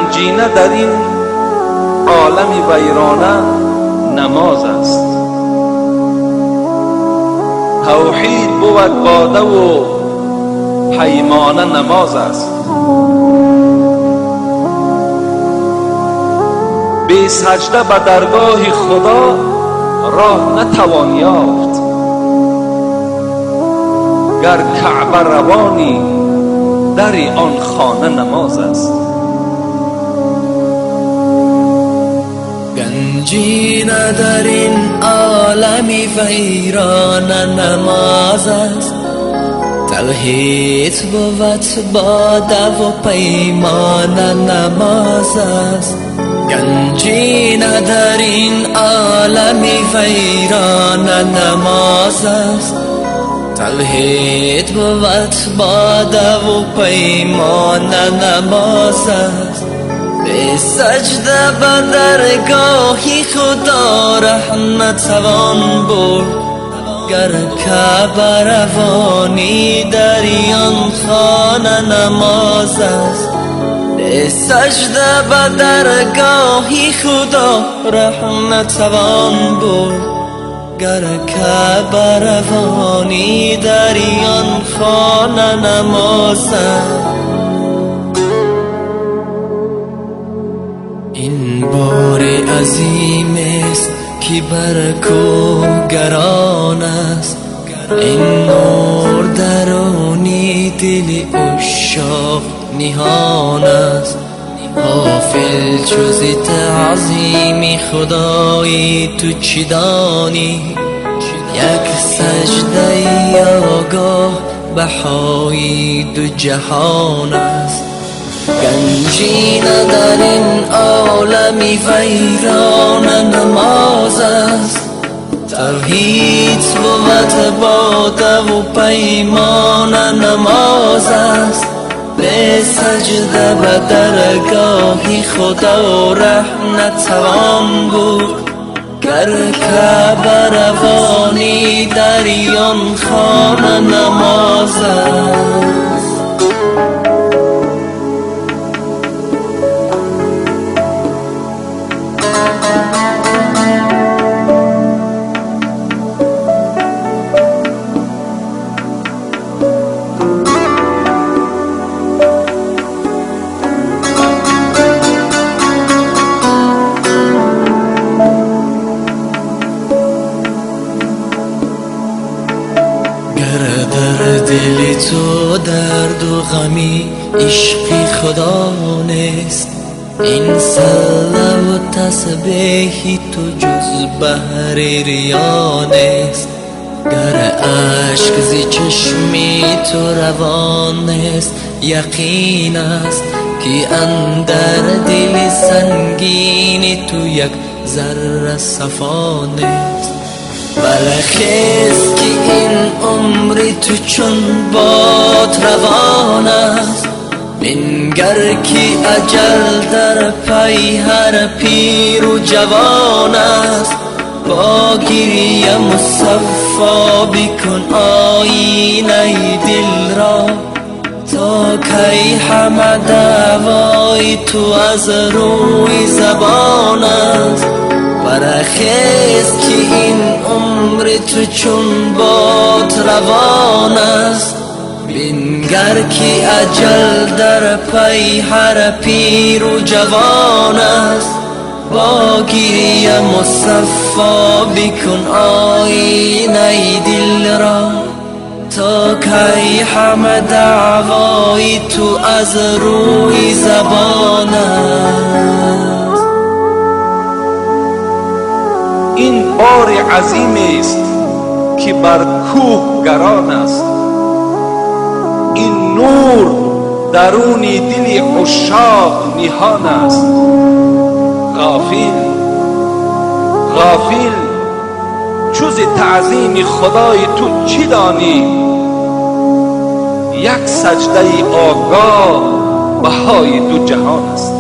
گنجینه در این عالم ویرانه نماز است. توحید بود باده و پیمانه نماز است. بی سجده به درگاه خدا راه نتوان یافت. گر کعبه روانی در آن خانه نماز است. گنجینه در این عالم ویران نماز است. توحید بود باده و پیمان نماز است. گنجینه در این عالم ویران نماز است. توحید بود باده و پیمان نماز است. به سجده به درگاهی خدا رحمت توان برد. گر کعبه روانی در آن خانه نماز است. به سجده به درگاهی خدا رحمت توان برد. گر کعبه روانی در آن خانه نماز است. این بار عظیم است که بر کوه گران است. این نور درونی دل عشاق نهان است. غافل جز تعظیم خدای تو چی دانی؟ یک سجده آگاه بهای دو جهان است. گنجینه در این عالم ویران نماز است. توحید بود باده و پیمان نماز است. به سجده به درگاهی خدا رحمت توان بود. گر کعبه روانی در آن خانه نماز است. در دل تو درد و غمی عشق خدا نیست. این صله و تسبیح تو جز بحر ریا نیست. گر عشق ز چشمی تو روان نیست. یقین است که اندر دل سنگین تو یک ذره صفا نیست. برخیز که این عمر تو چون باد روان است. بنگر که اجل در پی هر پیر و جوان است. با گریه مصفا بکن آینه دل را. تا کی همه دعوای تو از روی زبان است. برخیز که این عمر تو چون باد روان است. بنگر که اجل در پی هر پیر و جوان است. با گریه مصفا بکن آینه دل را. تا کی همه دعوای تو از روی زبان است. این بار عظیم است که بر کوه گران است. این نور درونی دل عشاق نهان است. غافل جز تعظیم خدای تو چی دانی؟ یک سجده آگاه بهای دو جهان است.